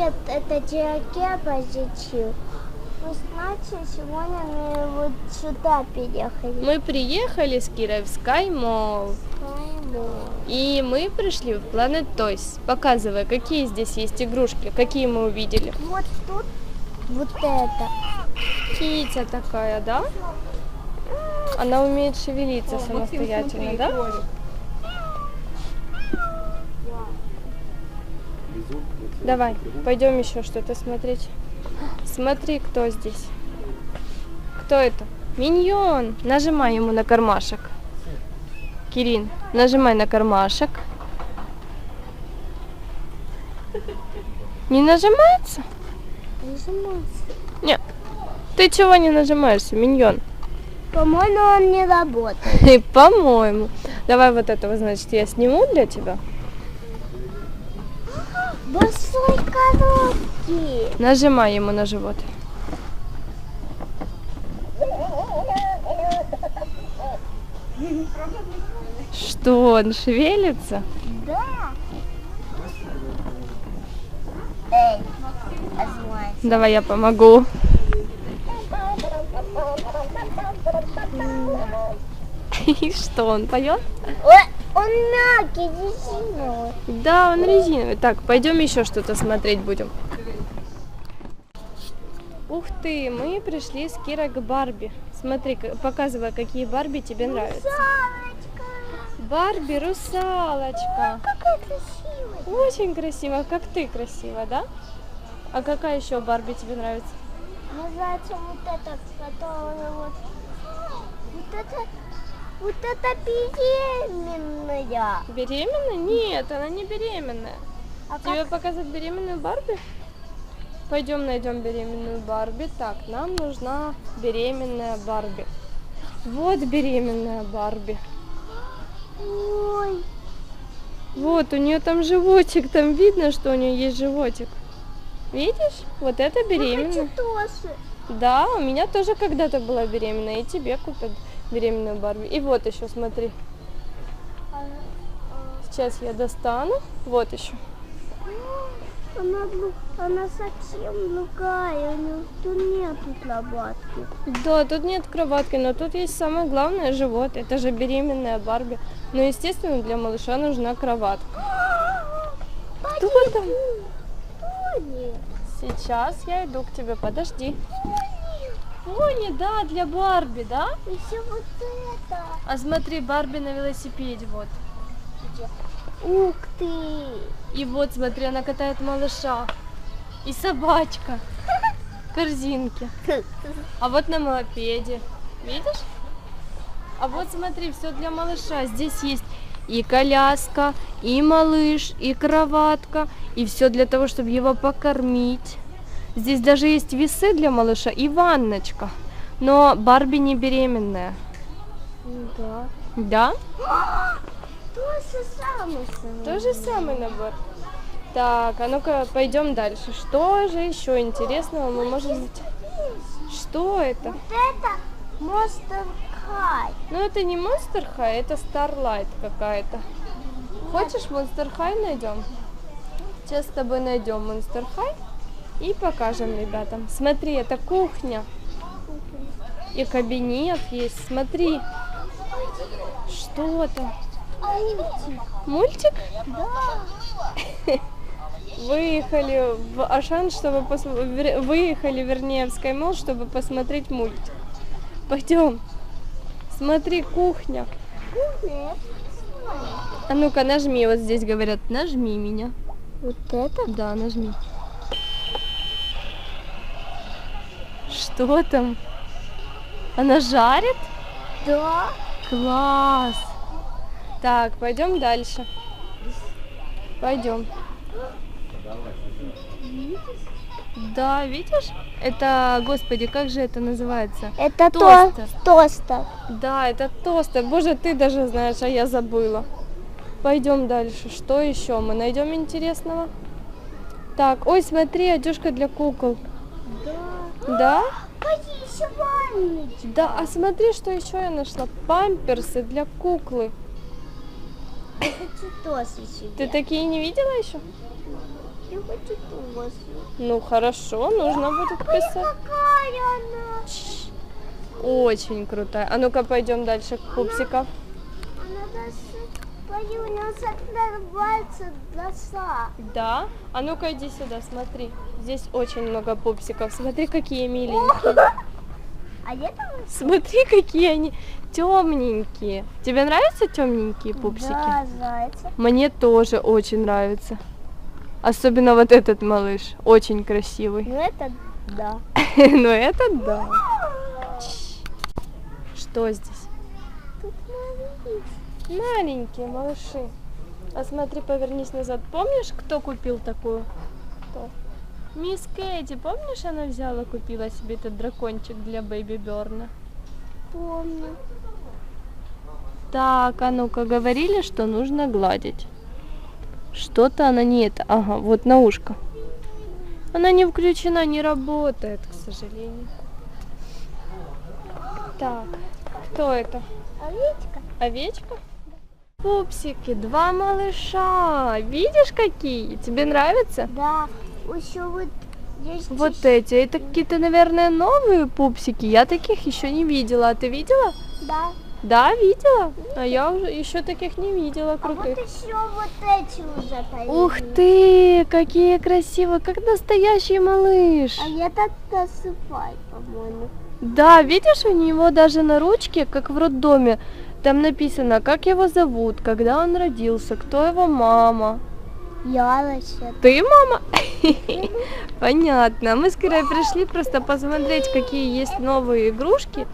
Нет, это Чираке позичил. Ну, значит, сегодня мы вот сюда переехали. Мы приехали с Кирой в Sky Mall. И мы пришли в Planet Toys. Показывай, какие здесь есть игрушки, какие мы увидели. Вот тут вот это. Китя такая, да? Она умеет шевелиться самостоятельно, да? Давай, пойдем еще что-то смотреть. Смотри, кто здесь. Кто это? Миньон. Нажимай ему на кармашек. Кирин, нажимай на кармашек. Не нажимается? Нажимается. Нет. Ты чего не нажимаешься, миньон? По-моему, он не работает. По-моему. Давай вот этого, значит, я сниму для тебя. Большой коробки. Нажимай ему на живот. Что, он шевелится? Да. Эй, озвонь. Давай я помогу. И что, он поет? Ой, он мягкий, резиновый. Да, он резиновый. Так, пойдем еще что-то смотреть будем. Ух ты, мы пришли с Кирой к Барби. Смотри, показывай, какие Барби тебе нравятся. Салочка. Барби русалочка. Какая красивая. Очень красиво, как ты красива, да? А какая еще Барби тебе нравится? Называется вот это, которое вот это беременная. Беременная? Нет, она не беременная. А Тебе показать беременную Барби? Пойдем найдем беременную Барби. Так, нам нужна беременная Барби. Вот беременная Барби. Ой, Вот, у нее там животик, там видно, что у нее есть животик. Видишь? Вот это я беременная. хочу тоже. Да, у меня тоже когда-то была беременная, и тебе купят беременную Барби. И вот еще, смотри. Сейчас я достану. Вот еще. Она совсем другая, у нее тут нету кроватки. Да, тут нет кроватки, но тут есть самое главное живот. Это же беременная Барби. Но, естественно, для малыша нужна кроватка. Кто там? Сейчас я иду к тебе, подожди. Пони, да, для Барби, да? Еще вот это. А смотри, Барби на велосипеде, вот. Ух ты! И вот, смотри, она катает малыша. И собачка. В корзинке. А вот на мопеде. Видишь? А вот смотри, все для малыша. Здесь есть и коляска, и малыш, и кроватка. И все для того, чтобы его покормить. Здесь даже есть весы для малыша и ванночка. Но Барби не беременная. Да. Да? То же самое. То же самый набор. Так, а ну-ка пойдем дальше. Что же еще интересного мы можем взять? Что это? Вот это Monster High. Ну это не Monster High, это Starlight какая-то. Хочешь Monster High найдем? Сейчас с тобой найдем Monster High и покажем ребятам. Смотри, это кухня. И кабинет есть. Смотри. Что там? Мультик? Да. Выехали в Ашан, чтобы выехали, вернее, в Sky Mall, чтобы посмотреть мультик. Пойдем. Смотри, кухня. Кухня. А ну-ка, нажми. Вот здесь говорят, нажми меня. Вот это? Да, нажми. Что там? Она жарит? Да. Класс. Так, пойдем дальше. Пойдем. Да, видишь? Это, господи, как же это называется? Это Тостер. тостер. Да, это тостер. Боже, ты даже знаешь, а я забыла. Пойдем дальше. Что еще мы найдем интересного? Так, ой, смотри, одежка для кукол. Да. Да? Пойди еще ванночку. Да, а смотри, что еще я нашла. Памперсы для куклы. Я хочу тоже себе. Ты такие не видела еще? Я хочу тоже. Ну хорошо, нужно будет писать. Какая она? Очень крутая. А ну-ка пойдем дальше к пупсикам. Она даже у нас отрывается глаза. Да? А ну-ка иди сюда, смотри. Здесь очень много пупсиков. Смотри, какие миленькие. А это Смотри, какие они темненькие. Тебе нравятся темненькие пупсики? да, зайцы. Мне тоже очень нравится. Особенно вот этот малыш. Очень красивый. Ну это да. Ну это да. Что здесь? Тут маленький. Маленькие малыши. А смотри, повернись назад. Помнишь, кто купил такую? Кто? Мисс Кэти, помнишь, она взяла, купила себе этот дракончик для Бэйби Бёрна? Помню. Так, а ну-ка, говорили, что нужно гладить. Что-то она не это. Ага, вот на ушко. Она не включена, не работает, к сожалению. Так, кто это? Овечка. Овечка? Пупсики, два малыша. Видишь, какие? Тебе нравятся? Да. Еще вот есть. Вот эти. Это какие-то, наверное, новые пупсики. Я таких еще не видела. А ты видела? Да. Да, видела? А я уже еще таких не видела, А вот крутых. еще вот эти уже появились. Ух ты, какие красивые, как настоящий малыш. А я так досыпаю, по-моему. Да, видишь, у него даже на ручке, как в роддоме, там написано, как его зовут, когда он родился, кто его мама. Я вообще. Ты мама? Понятно. Мы скорее пришли просто посмотреть, какие есть новые игрушки,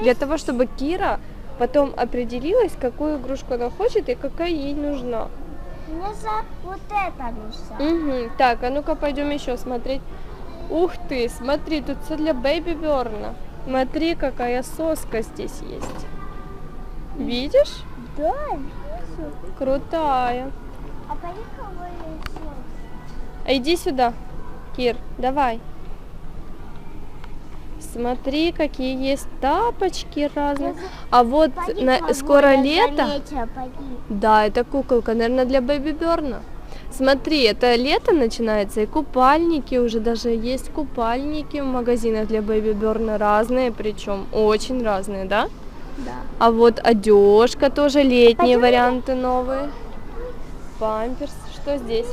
для того, чтобы Кира потом определилась, какую игрушку она хочет и какая ей нужна. Мне за вот это нужно. Угу. Так, а ну-ка пойдем еще смотреть. Ух ты, смотри, тут все для Бэйби Бёрна. Смотри, какая соска здесь есть. Видишь? Да, вижу. Крутая. А поехала еще. А иди сюда, Кир, давай. Смотри, какие есть тапочки разные. А вот скоро лето. Да, это куколка, наверное, для Бэйби Бёрна. Смотри, это лето начинается, и купальники, уже даже есть купальники в магазинах для Бэйби Бёрна, разные, причем очень разные, да? Да. А вот одежка тоже, летние Пойдём. варианты новые. Памперс, что здесь?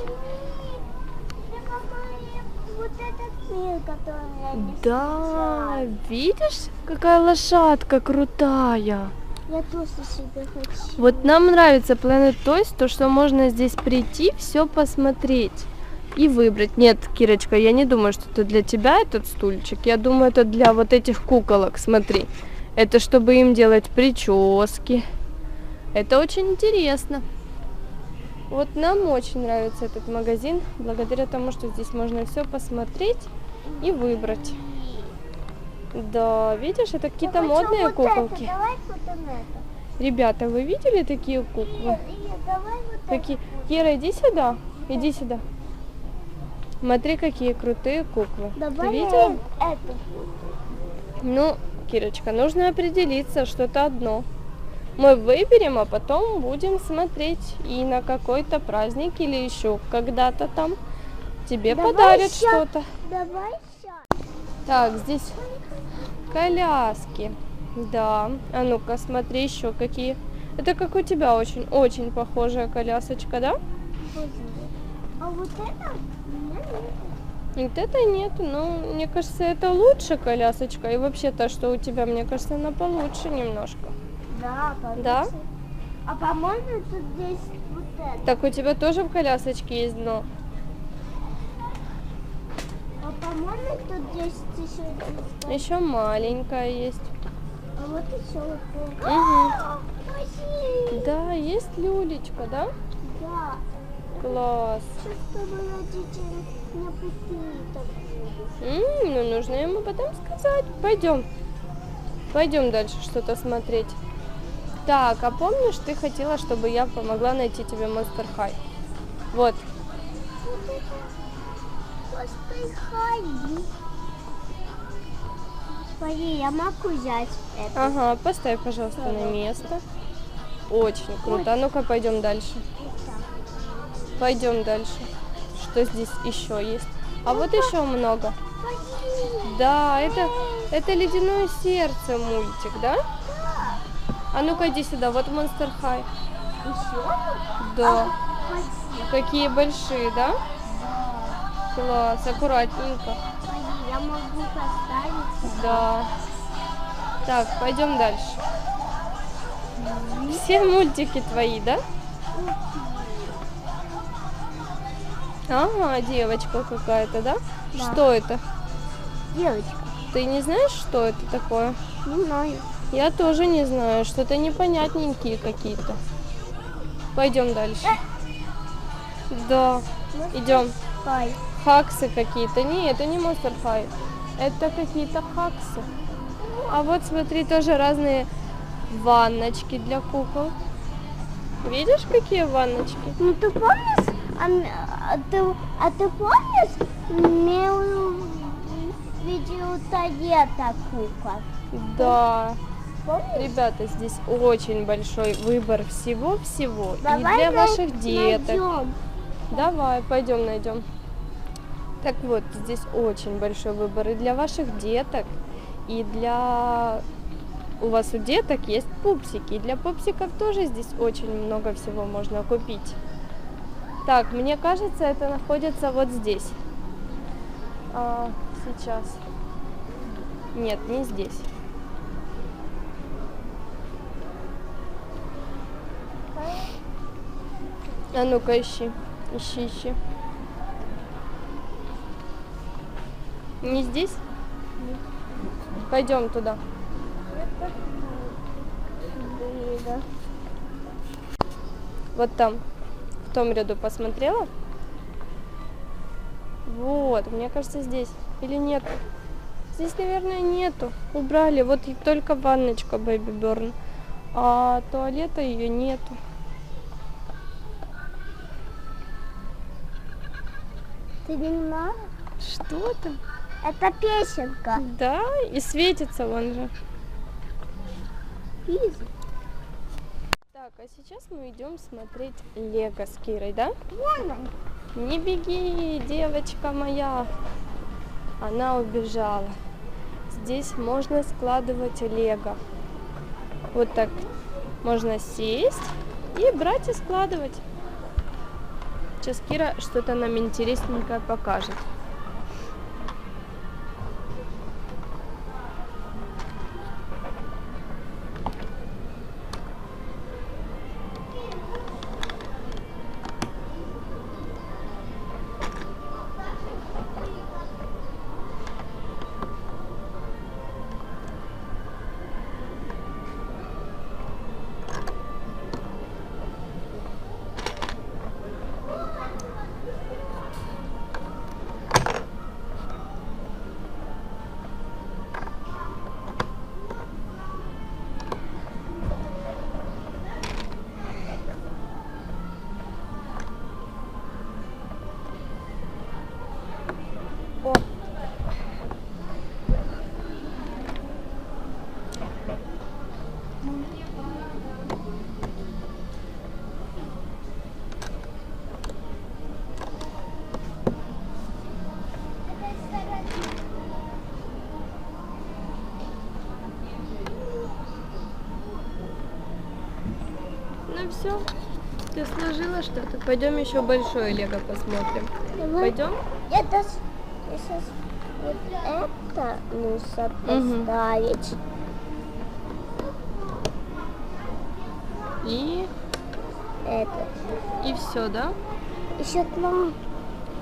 Вот этот мир, который я не Да, видишь, какая лошадка крутая. Я тоже себе хочу. Вот нам нравится Planet Toys, то, что можно здесь прийти, все посмотреть и выбрать. Нет, Кирочка, я не думаю, что это для тебя этот стульчик. Я думаю, это для вот этих куколок, смотри. Это чтобы им делать прически. Это очень интересно. Вот нам очень нравится этот магазин, благодаря тому, что здесь можно все посмотреть и выбрать. Да, видишь, это какие-то модные вот куколки. Это. Давай купим это. Ребята, вы видели такие куклы? Нет, давай вот Какие? Кира, иди сюда. Иди сюда. Смотри, какие крутые куклы. Давай Ты видела? эту. Ну, Кирочка, нужно определиться, что-то одно. Мы выберем, а потом будем смотреть и на какой-то праздник или еще когда-то там тебе Давай подарят ща- что-то. Давай сейчас. Так, здесь коляски. Да. А ну-ка, смотри еще какие. Это как у тебя очень похожая колясочка, да? А вот это у меня нет. Вот это нет. Ну, мне кажется, это лучше колясочка. И вообще то, что у тебя, мне кажется, она получше немножко. Да, получше. Да? А по-моему, тут здесь вот это. Так у тебя тоже в колясочке есть дно? А по-моему, тут есть еще здесь. Еще маленькая есть. А вот еще вот это. Угу. Спасибо. Да, есть люлечка, да? Да. Класс. Сейчас, чтобы родители не пустили. Ну, нужно ему потом сказать. Пойдем. Пойдем дальше что-то смотреть. Так, а помнишь, ты хотела, чтобы я помогла найти тебе Monster High? Вот. Смотри, я могу взять это. Ага, поставь, пожалуйста, на место. Очень круто. А ну-ка, пойдем дальше. Пойдем дальше. что здесь еще есть. А вот еще много. Да, это «Ледяное сердце» мультик, да? А ну-ка иди сюда, вот Monster High. Еще? Да. Какие большие, да? Класс, аккуратненько. Я могу поставить. Да. Так, пойдем дальше. Все мультики твои, да? Ага, девочка какая-то, да? Да. Что это? Девочка. Ты не знаешь, что это такое? Не знаю. Я тоже не знаю, что-то непонятненькие какие-то. Пойдем дальше. Да, идем. Хай. Хаксы какие-то. Не, это не Monster High. Это какие-то хаксы. А вот смотри, тоже разные ванночки для кукол. Видишь, какие ванночки? Ну ты помнишь, ты помнишь, мы видел туалета кукол? Да. Помнишь? Ребята, здесь очень большой выбор всего-всего. И Давай для ваших деток. найдем. Давай, пойдем найдем. Так вот, здесь очень большой выбор и для ваших деток, и для... У вас у деток есть пупсики, и для пупсиков тоже здесь очень много всего можно купить. Так, мне кажется, это находится вот здесь. Сейчас. Нет, не здесь. А ну-ка, ищи. Ищи. Не здесь? Пойдем туда. Да. Вот там. В том ряду посмотрела? Вот, мне кажется, здесь. Или нет? Здесь, наверное, нету. Убрали. Вот и только ванночка Baby Burn. А туалета ее нету. Ты не знаешь? Что там? Это песенка. Да, и светится вон же. Лиза. Так, а сейчас мы идем смотреть Лего с Кирой, да? Вон он. Не беги, девочка моя. Она убежала. Здесь можно складывать Лего. Вот так можно сесть и брать и складывать. Сейчас Кира что-то нам интересненькое покажет. О! Ну все, ты сложила что-то? Пойдем еще большое Лего посмотрим. Давай. Пойдем? Это сейчас вот это нужно поставить. И Это. все, да? Еще там,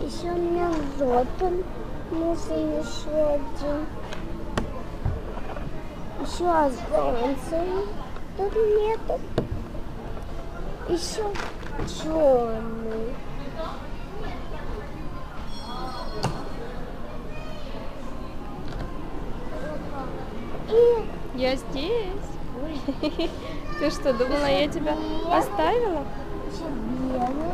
еще мне жопу нужно еще один. Еще оранжевый. Тут нету. Еще черный. И Я здесь. Ты что, думала, я тебя оставила? еще белый.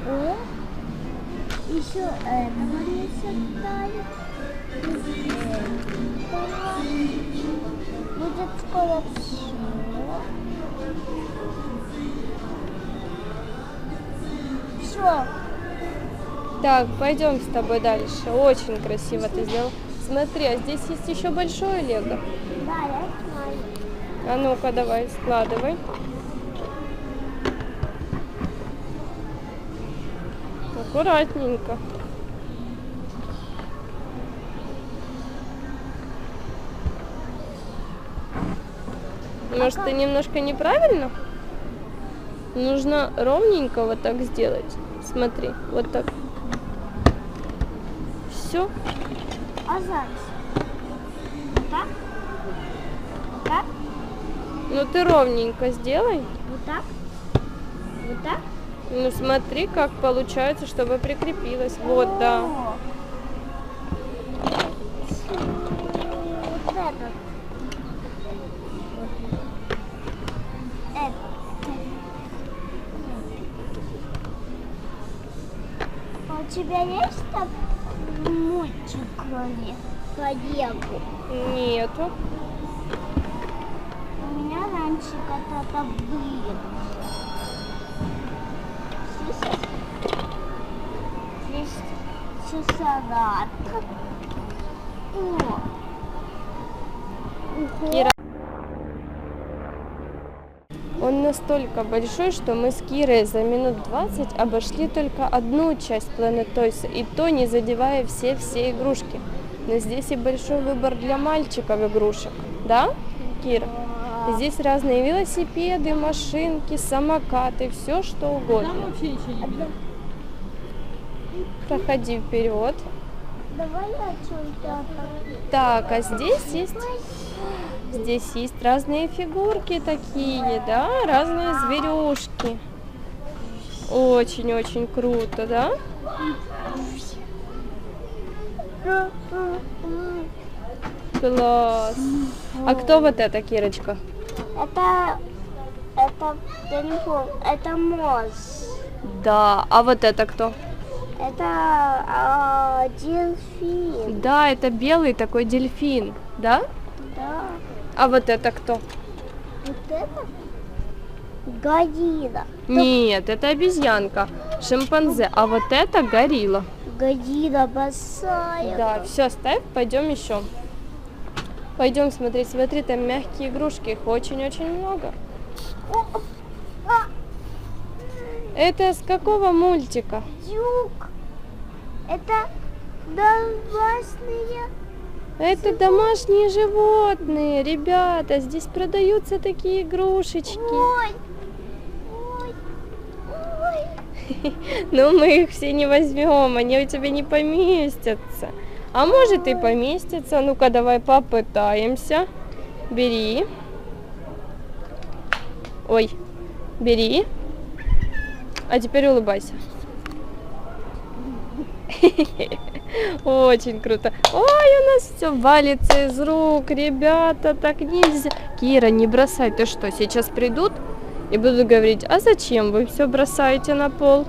О, еще этого не ставить. Будет скоро все. Все. Так, пойдем с тобой дальше. Очень красиво ты сделал. Смотри, а здесь есть еще большое лего. Да, я знаю. А ну-ка, давай, складывай. Аккуратненько. Может, ты немножко неправильно? Нужно ровненько вот так сделать. Смотри, вот так. Все. А зараз? Вот так? Вот так? Ну ты ровненько сделай. Вот так? Вот так? Ну смотри, как получается, чтобы прикрепилось. Вот, да. О. Вот этот. Это. А у тебя есть там мультик, кроме поделку? Нету. У меня раньше когда-то были. Здесь шоколадка. О! Кира. Он настолько большой, что мы с Кирой за минут 20 обошли только одну часть Planet Toys, и то не задевая все игрушки. Но здесь и большой выбор для мальчиков игрушек, да, Кира? Здесь разные велосипеды, машинки, самокаты, все что угодно. Там вообще ничего не видно. Проходи вперед. Давай я что-то. Так, а здесь есть разные фигурки такие, да, разные зверюшки. Очень-очень круто, да? Класс. А кто вот это, Кирочка? Я не помню, это моз. Да, а вот это кто? Это дельфин. Да, это белый такой дельфин, да? Да. А вот это кто? Вот это горилла. Нет, это обезьянка, шимпанзе, а вот это горилла. Горилла большая. Да, все, ставь, пойдем еще. Пойдем смотреть, смотри, там мягкие игрушки, их очень-очень много. Это с какого мультика? Юг. Это домашние. Это домашние животные, ребята, здесь продаются такие игрушечки. Ой. Ой. Ой. Но мы их все не возьмем, они у тебя не поместятся. А может и поместятся. Ну-ка, давай попытаемся. Бери. Ой, бери. А теперь улыбайся. Очень круто. Ой, у нас все валится из рук, ребята, так нельзя. Кира, не бросай, ты что, сейчас придут и будут говорить, а зачем вы все бросаете на пол?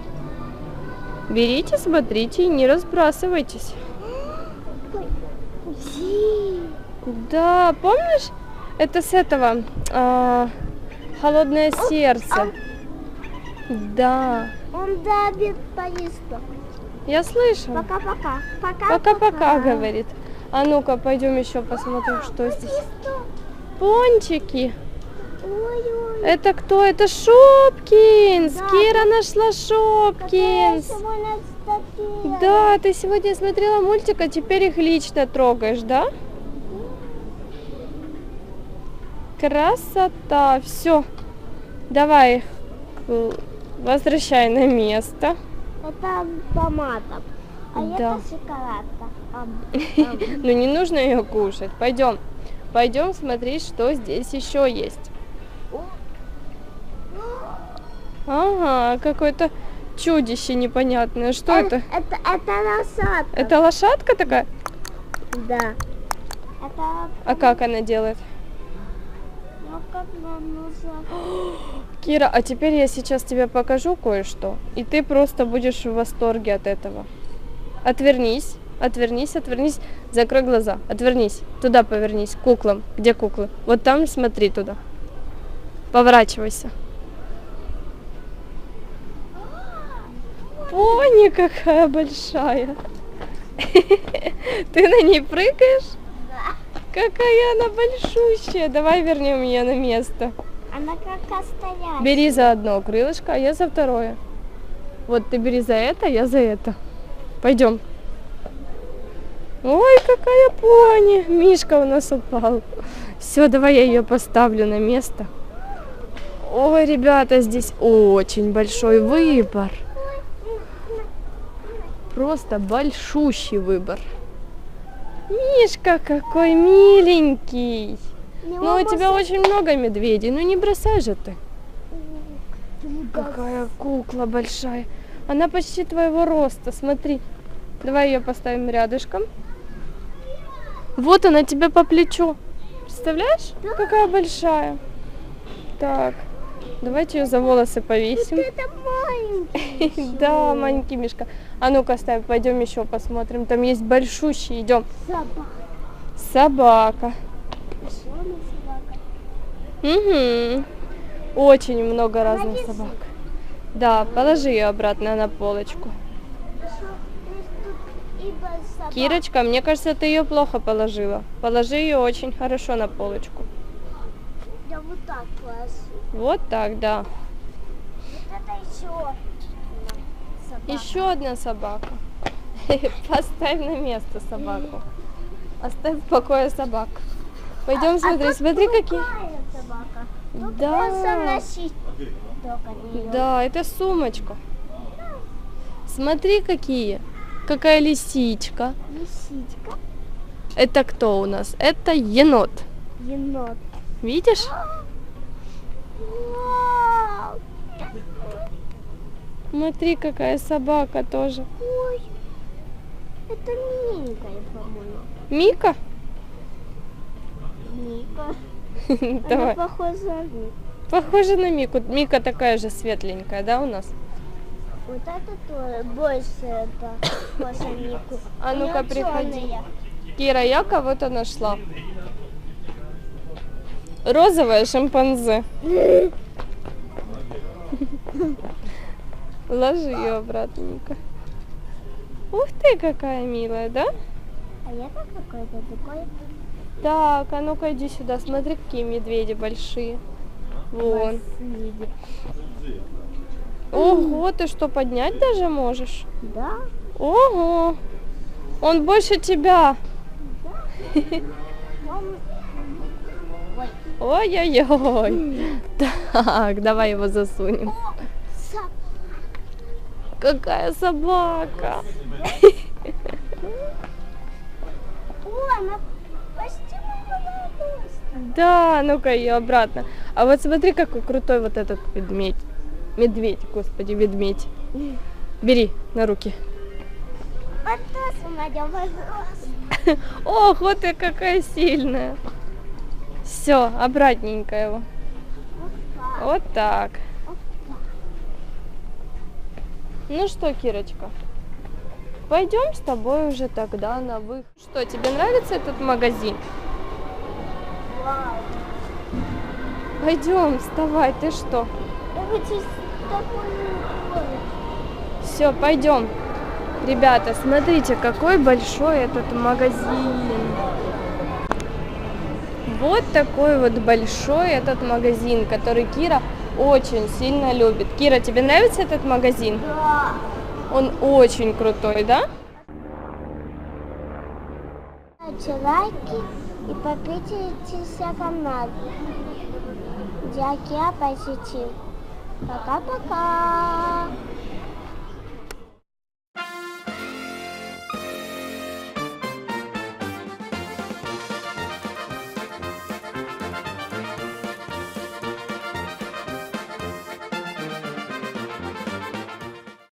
Берите, смотрите и не разбрасывайтесь. Да, помнишь, это с этого «Холодное сердце». Да. Он давит по листу. Я слышу. Пока-пока. Пока-пока, говорит. А ну-ка, пойдем еще посмотрим, что здесь. Пончики. Ой-ой. Это кто? Это Шопкинс. Да. Кира нашла Шопкинс. Да, ты сегодня смотрела мультик, а теперь их лично трогаешь, да? Красота. Все. Давай их возвращай на место. Это томатом. А Да. это шоколадка. Ну не нужно ее кушать. Пойдем. Пойдем смотреть, что здесь еще есть. Ага, какое-то чудище непонятное. Что это? Это лошадка. Это лошадка такая? Да. Это... А как она делает? Ну, как нам нужно... Кира, а теперь я сейчас тебе покажу кое-что, и ты просто будешь в восторге от этого. Отвернись. Отвернись, отвернись. Закрой глаза. Отвернись. Туда повернись. К куклам. Где куклы? Вот там смотри туда. Поворачивайся. Пони какая большая. Ты на ней прыгаешь? Да. Какая она большущая. Давай вернем ее на место. Она как стоять. Бери за одно крылышко, а я за второе. Вот ты бери за это, я за это. Пойдем. Ой, какая пони. Мишка у нас упал. Все, давай я ее поставлю на место. Ой, ребята, здесь очень большой выбор. Просто большущий выбор. Мишка какой миленький. Ну, у тебя очень много медведей. Ну, не бросай же ты. Какая кукла большая. Она почти твоего роста, смотри. Давай ее поставим рядышком. Вот она тебе по плечу. Представляешь, какая большая. Так, давайте ее за волосы повесим. Это маленький. Да, маленький Мишка. А ну-ка, ставь, пойдем еще посмотрим. Там есть большущий, идем. Собака. Собака. Еще одна собака. Угу. Очень много разных собак. Да, положи ее обратно на полочку. Кирочка, мне кажется, ты ее плохо положила. Положи ее очень хорошо на полочку. Я вот так положу. Вот так, да. Вот это собака. Еще одна собака. Поставь на место собаку. Оставь в покое собак. Пойдем смотри, смотри какие. Собака. Да. Да, это сумочка. Смотри какие. Какая лисичка. Лисичка. Это кто у нас? Это енот. Енот. Видишь? Вау. Смотри, какая собака тоже. Ой. Это миленькая, по-моему. Мика? Мика. Давай. Она похожа на Мику. Похоже на Мику. Мика такая же светленькая, да, у нас? Вот это тоже больше это похоже на Мику. А У ну-ка, неё приходи. чёрная. Кира, я кого-то нашла. Розовая шимпанзе. Ложи ее обратно, Мика. Ух ты, какая милая, да? А это какой-то такой Так, а ну-ка иди сюда, смотри, какие медведи большие. Вон. медведь. Ого, ты что, поднять даже можешь? Да? Ого, он больше тебя. Он... Ой. Ой-ой-ой. Так, давай его засунем. О, Какая собака. О, она почти моего роста. Да, ну-ка ее обратно. А вот смотри, какой крутой вот этот медведь. Медведь, господи, медведь. Бери на руки. Вот тоже моего роста. Ого, ты какая сильная. Все, обратненько его. Вот так. Ну что, Кирочка, пойдем с тобой уже тогда на выход. Что, тебе нравится этот магазин? Вау. Пойдем, вставай, ты что? Я хочу с тобой уходить. Все, пойдем. Ребята, смотрите, какой большой этот магазин. Вот такой вот большой этот магазин, который Кира очень сильно любит. Кира, тебе нравится этот магазин? Да. Он очень крутой, да? Ставьте лайки и подписывайтесь на канал. Дякую, позитив. Пока-пока.